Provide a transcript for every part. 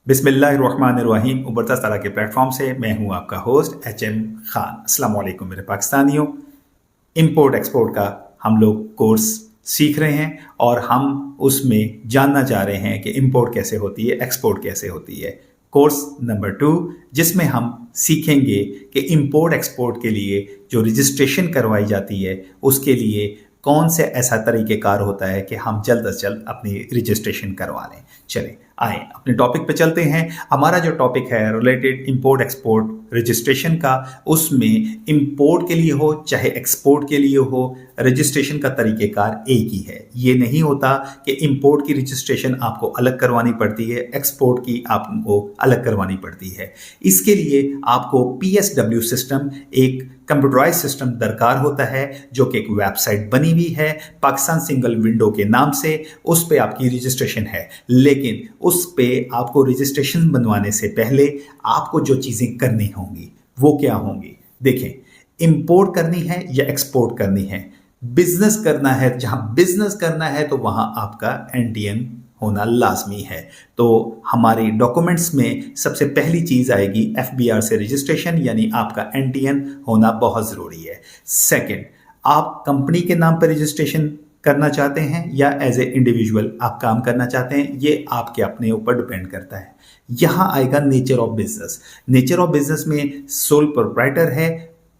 बिस्मिल्लाहिर्रहमानिर्रहीम। उबरता ताला के प्लेटफॉर्म से मैं हूं आपका होस्ट HM खान। अस्सलाम वालेकुम मेरे पाकिस्तानियों। इंपोर्ट एक्सपोर्ट का हम लोग कोर्स सीख रहे हैं और हम उसमें जानना चाह रहे हैं कि इंपोर्ट कैसे होती है, एक्सपोर्ट कैसे होती है। कोर्स नंबर 2 जिसमें हम सीखेंगे कि इंपोर्ट एक्सपोर्ट के लिए जो रजिस्ट्रेशन करवाई जाती है उसके लिए कौन से ऐसा तरीक़ेकार होता है कि हम जल्द अज जल्द अपनी रजिस्ट्रेशन करवा लें। चलें आए अपने टॉपिक पे चलते हैं। हमारा जो टॉपिक है रिलेटेड इंपोर्ट एक्सपोर्ट रजिस्ट्रेशन का, उसमें इंपोर्ट के लिए हो चाहे एक्सपोर्ट के लिए हो, रजिस्ट्रेशन का तरीक़ेकार एक ही है। ये नहीं होता कि इंपोर्ट की रजिस्ट्रेशन आपको अलग करवानी पड़ती है, एक्सपोर्ट की आपको अलग करवानी पड़ती है। इसके लिए आपको PSW सिस्टम, एक कंप्यूटराइज सिस्टम दरकार होता है, जो कि एक वेबसाइट बनी हुई है पाकिस्तान सिंगल विंडो के नाम से। उस पे आपकी रजिस्ट्रेशन है, लेकिन उस पे आपको रजिस्ट्रेशन बनवाने से पहले आपको जो चीज़ें करनी होंगी वो क्या होंगी। देखें, इंपोर्ट करनी है या एक्सपोर्ट करनी है, बिजनेस करना है, जहां बिजनेस करना है तो वहां आपका NTN होना लाजमी है। तो हमारी डॉक्यूमेंट्स में सबसे पहली चीज़ आएगी FBR से रजिस्ट्रेशन, यानी आपका NTN होना बहुत ज़रूरी है। सेकंड, आप कंपनी के नाम पर रजिस्ट्रेशन करना चाहते हैं या एज ए इंडिविजुअल आप काम करना चाहते हैं, ये आपके अपने ऊपर डिपेंड करता है। यहाँ आएगा nature of business. Nature of business में सोल प्रोप्राइटर है,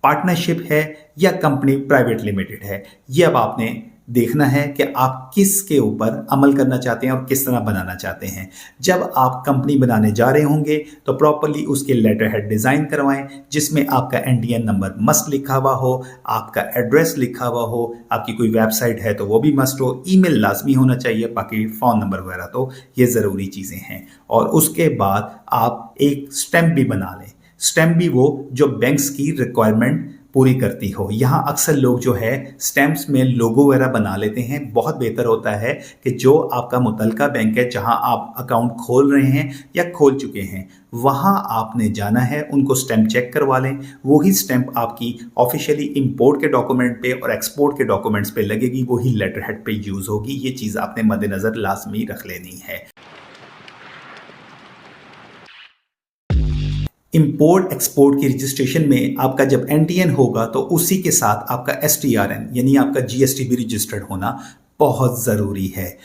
पार्टनरशिप है या कंपनी प्राइवेट लिमिटेड है। ये अब आपने देखना है कि आप किसके ऊपर अमल करना चाहते हैं और किस तरह बनाना चाहते हैं। जब आप कंपनी बनाने जा रहे होंगे तो प्रॉपर्ली उसके लेटर हेड डिज़ाइन करवाएं, जिसमें आपका NTN नंबर मस्ट लिखा हुआ हो, आपका एड्रेस लिखा हुआ हो, आपकी कोई वेबसाइट है तो वो भी मस्ट हो, ईमेल लाजमी होना चाहिए, बाकी फ़ोन नंबर वगैरह तो ये ज़रूरी चीज़ें हैं। और उसके बाद आप एक स्टैम्प भी बना लें। स्टैम्प भी वो जो बैंक्स की रिक्वायरमेंट पूरी करती हो। यहाँ अक्सर लोग जो है स्टैम्प्स में लोगो वगैरह बना लेते हैं। बहुत बेहतर होता है कि जो आपका मुतलका बैंक है, जहाँ आप अकाउंट खोल रहे हैं या खोल चुके हैं, वहाँ आपने जाना है, उनको स्टैम्प चेक करवा लें। वही स्टैम्प आपकी ऑफिशियली इंपोर्ट के डॉक्यूमेंट पे और एक्सपोर्ट के डॉक्यूमेंट्स पे लगेगी, वही लेटर हेड पे यूज़ होगी। ये चीज़ आपने मद्देनज़र लाजमी रख लेनी है। इंपोर्ट एक्सपोर्ट की रजिस्ट्रेशन में आपका जब NTN होगा तो उसी के साथ आपका STRN यानी आपका GST भी रजिस्टर्ड होना बहुत ज़रूरी है।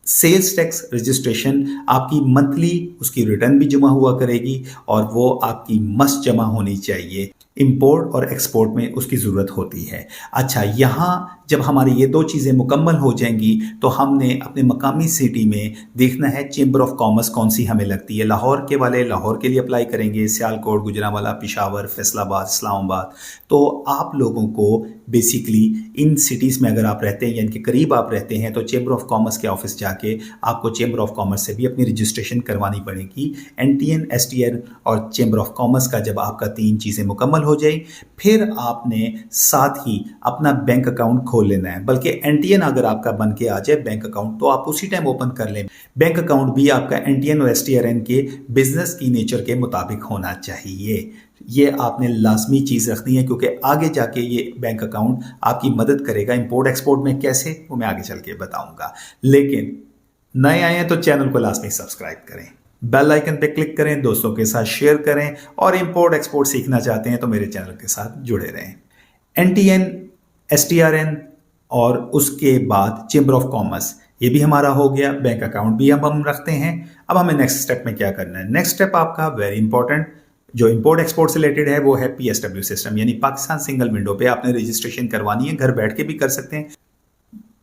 सेल्स टैक्स रजिस्ट्रेशन आपकी मंथली उसकी रिटर्न भी जमा हुआ करेगी और वो आपकी मस्ट जमा होनी चाहिए। इंपोर्ट और एक्सपोर्ट में उसकी ज़रूरत होती है। अच्छा, यहाँ जब हमारी ये दो चीज़ें मुकम्मल हो जाएंगी तो हमने अपने मकामी सिटी में देखना है चेंबर ऑफ कॉमर्स कौन सी हमें लगती है। लाहौर के वाले लाहौर के लिए अप्लाई करेंगे, सियालकोट, गुजरांवाला, पेशावर, फैसलाबाद, इस्लामाबाद। तो आप लोगों को बेसिकली इन सिटीज़ में अगर आप रहते हैं या इनके करीब आप रहते हैं तो चेंबर ऑफ कॉमर्स के ऑफिस जाके आपको चेंबर ऑफ कॉमर्स से भी अपनी रजिस्ट्रेशन करवानी पड़ेगी। NTN, STR और चेंबर ऑफ कॉमर्स का जब आपका 3 चीज़ें मुकम्मल हो जाए, फिर आपने साथ ही अपना बैंक अकाउंट खोल लेना है। बल्कि NTN अगर आपका बन के आ जाए बैंक अकाउंट तो आप उसी टाइम ओपन कर लें। बैंक अकाउंट भी आपका NTN और STRN के बिजनेस की नेचर के मुताबिक होना चाहिए। ये आपने लाजमी चीज़ रखनी है, क्योंकि आगे जाके ये बैंक अकाउंट आपकी मदद करेगा इंपोर्ट एक्सपोर्ट में। कैसे, वो मैं आगे चल के बताऊंगा। लेकिन नए आए हैं तो चैनल को लाजमी सब्सक्राइब करें, बेल आइकन पे क्लिक करें, दोस्तों के साथ शेयर करें, और इंपोर्ट एक्सपोर्ट सीखना चाहते हैं तो मेरे चैनल के साथ जुड़े रहें। NTN, STRN और उसके बाद चेंबर ऑफ कॉमर्स, ये भी हमारा हो गया। बैंक अकाउंट भी अब हम रखते हैं। अब हमें नेक्स्ट स्टेप में क्या करना है। नेक्स्ट स्टेप आपका वेरी इंपॉर्टेंट जो इंपोर्ट एक्सपोर्ट से रिलेटेड है वो है PSW सिस्टम, यानी पाकिस्तान सिंगल विंडो पे आपने रजिस्ट्रेशन करवानी है। घर बैठ के भी कर सकते हैं,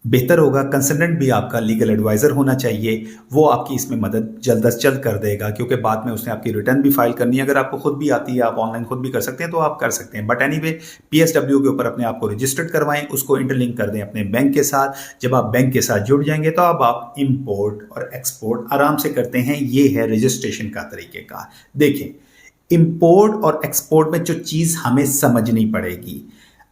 बेहतर होगा। कंसल्टेंट भी आपका लीगल एडवाइज़र होना चाहिए, वो आपकी इसमें मदद जल्द अज जल्द कर देगा, क्योंकि बाद में उसने आपकी रिटर्न भी फाइल करनी है। अगर आपको खुद भी आती है, आप ऑनलाइन खुद भी कर सकते हैं तो आप कर सकते हैं। बट एनीवे, PSW के ऊपर अपने आप को रजिस्टर्ड करवाएं, उसको इंटरलिंक कर दें अपने बैंक के साथ। जब आप बैंक के साथ जुड़ जाएंगे तो अब आप इंपोर्ट और एक्सपोर्ट आराम से करते हैं। ये है रजिस्ट्रेशन का तरीक़ेकार। देखें, इंपोर्ट और एक्सपोर्ट में जो चीज़ हमें समझनी पड़ेगी,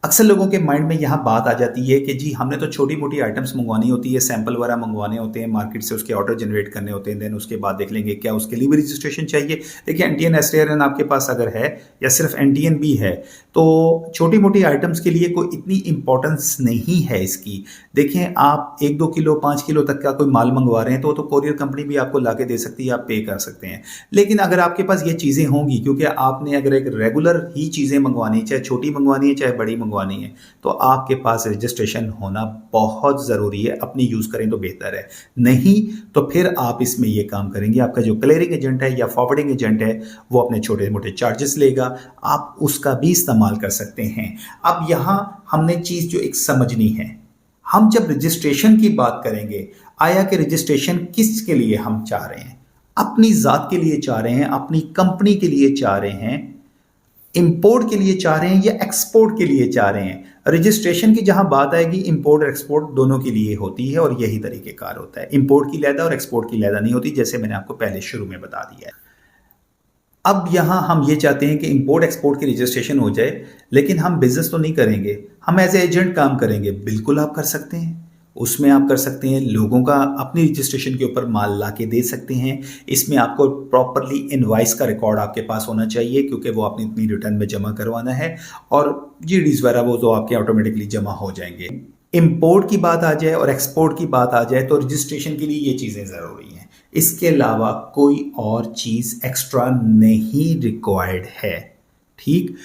अक्सर लोगों के माइंड में यहाँ बात आ जाती है कि जी हमने तो छोटी मोटी आइटम्स मंगवानी होती है, सैंपल वगैरह मंगवाने होते हैं मार्केट से, उसके ऑर्डर जनरेट करने होते हैं, देन उसके बाद देख लेंगे क्या उसके लिए भी रजिस्ट्रेशन चाहिए। देखिए एनटीएन एसटीआरएन आपके पास अगर है या सिर्फ एनटीएन भी है तो छोटी मोटी आइटम्स के लिए कोई इतनी इंपॉर्टेंस नहीं है इसकी। देखें आप 1-2 किलो 5 किलो तक का कोई माल मंगवा रहे हैं तो कोरियर कंपनी भी आपको ला के दे सकती है, आप पे कर सकते हैं। लेकिन अगर आपके पास ये चीज़ें होंगी, क्योंकि आपने अगर एक रेगुलर ही चीज़ें मंगवानी, चाहे छोटी मंगवानी है चाहे बड़ी मंगवानी है, तो आपके पास रजिस्ट्रेशन होना बहुत ज़रूरी है। अपनी यूज़ करें तो बेहतर है, नहीं तो फिर आप इसमें ये काम करेंगे, आपका जो क्लियरिंग एजेंट है या फॉरवर्डिंग एजेंट है वो अपने छोटे मोटे चार्जेस लेगा, आप उसका भी इस्तेमाल कर सकते हैं। अब यहाँ हमने चीज़ जो एक समझनी है, हम जब रजिस्ट्रेशन की बात करेंगे, आया कि रजिस्ट्रेशन किसके लिए हम चाह रहे हैं, अपनी ज़ात के लिए चाह रहे हैं, अपनी कंपनी के लिए चाह रहे हैं, इंपोर्ट के लिए चाह रहे हैं या एक्सपोर्ट के लिए चाह रहे हैं। रजिस्ट्रेशन की जहां बात आएगी इंपोर्ट और एक्सपोर्ट दोनों के लिए होती है और यही तरीकेकार होता है। इंपोर्ट की लैदा और एक्सपोर्ट की लैदा नहीं होती, जैसे मैंने आपको पहले शुरू में बता दिया है। अब यहाँ हम ये चाहते हैं कि इंपोर्ट एक्सपोर्ट की रजिस्ट्रेशन हो जाए, लेकिन हम बिजनेस तो नहीं करेंगे, हम एज एजेंट काम करेंगे। बिल्कुल आप कर सकते हैं, उसमें आप कर सकते हैं, लोगों का अपनी रजिस्ट्रेशन के ऊपर माल ला के दे सकते हैं। इसमें आपको प्रॉपरली इनवाइस का रिकॉर्ड आपके पास होना चाहिए, क्योंकि वो आपने इतनी रिटर्न में जमा करवाना है, और जीडीज वगैरह वो तो आपके ऑटोमेटिकली जमा हो जाएंगे। इंपोर्ट की बात आ जाए और एक्सपोर्ट की बात आ जाए तो रजिस्ट्रेशन के लिए ये चीज़ें ज़रूरी हैं, इसके अलावा कोई और चीज़ एक्स्ट्रा नहीं रिक्वायर्ड है। ठीक,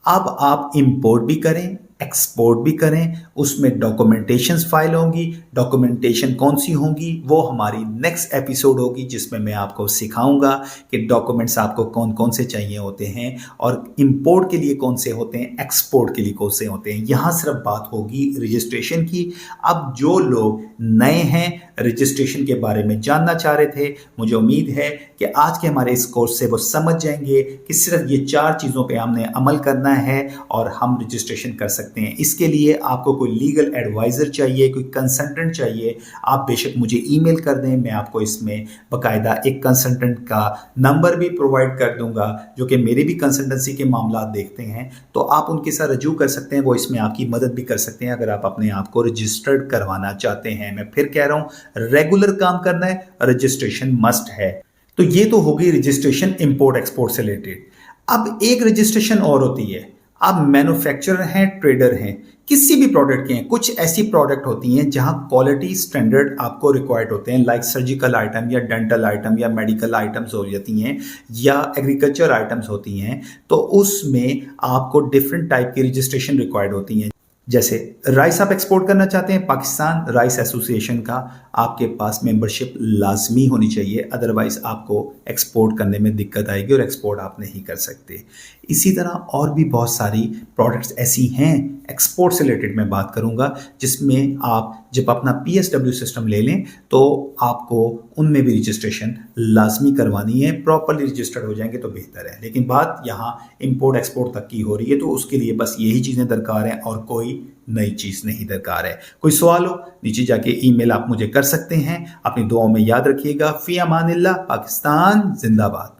अब आप इंपोर्ट भी करें एक्सपोर्ट भी करें, उसमें डॉक्यूमेंटेशंस फाइल होंगी। डॉक्यूमेंटेशन कौन सी होंगी वो हमारी नेक्स्ट एपिसोड होगी, जिसमें मैं आपको सिखाऊंगा कि डॉक्यूमेंट्स आपको कौन कौन से चाहिए होते हैं और इंपोर्ट के लिए कौन से होते हैं, एक्सपोर्ट के लिए कौन से होते हैं। यहाँ सिर्फ बात होगी रजिस्ट्रेशन की। अब जो लोग नए हैं, रजिस्ट्रेशन के बारे में जानना चाह रहे थे, मुझे उम्मीद है कि आज के हमारे इस कोर्स से वो समझ जाएंगे कि सिर्फ ये 4 चीज़ों पे हमने अमल करना है और हम रजिस्ट्रेशन कर सकते हैं। इसके लिए आपको कोई लीगल एडवाइज़र चाहिए, कोई कंसल्टेंट चाहिए, आप बेशक मुझे ईमेल कर दें, मैं आपको इसमें बाकायदा एक कंसल्टेंट का नंबर भी प्रोवाइड कर दूंगा, जो कि मेरे भी कंसल्टेंसी के मामला देखते हैं, तो आप उनके साथ रजू कर सकते हैं, वो इसमें आपकी मदद भी कर सकते हैं अगर आप अपने आप को रजिस्टर्ड करवाना चाहते हैं। मैं फिर कह रहा हूँ, रेगुलर काम करना है, रजिस्ट्रेशन मस्ट है। तो ये तो होगी रजिस्ट्रेशन इंपोर्ट एक्सपोर्ट से रिलेटेड। अब एक रजिस्ट्रेशन और होती है, आप मैन्युफैक्चरर हैं, ट्रेडर हैं, किसी भी प्रोडक्ट के हैं। कुछ ऐसी प्रोडक्ट होती हैं जहां क्वालिटी स्टैंडर्ड आपको रिक्वायर्ड होते हैं, लाइक सर्जिकल आइटम या डेंटल आइटम या मेडिकल आइटम्स हो जाती हैं या एग्रीकल्चर आइटम्स होती हैं, तो उसमें आपको डिफरेंट टाइप की रजिस्ट्रेशन रिक्वायर्ड होती हैं। जैसे राइस आप एक्सपोर्ट करना चाहते हैं, पाकिस्तान राइस एसोसिएशन का आपके पास मेंबरशिप लाजमी होनी चाहिए, अदरवाइज आपको एक्सपोर्ट करने में दिक्कत आएगी और एक्सपोर्ट आप नहीं कर सकते। इसी तरह और भी बहुत सारी प्रोडक्ट्स ऐसी हैं, एक्सपोर्ट से रिलेटेड मैं बात करूंगा, जिसमें आप जब अपना PSW सिस्टम ले लें तो आपको उनमें भी रजिस्ट्रेशन लाजमी करवानी है। प्रॉपरली रजिस्टर्ड हो जाएंगे तो बेहतर है, लेकिन बात यहाँ इंपोर्ट एक्सपोर्ट तक की हो रही है, तो उसके लिए बस यही चीज़ें दरकार हैं और कोई नई चीज़ नहीं दरकार है। कोई सवाल हो नीचे जाके ईमेल आप मुझे कर सकते हैं। अपनी दुआओं में याद रखिएगा। फ़ी अमानिल्लाह, पाकिस्तान जिंदाबाद।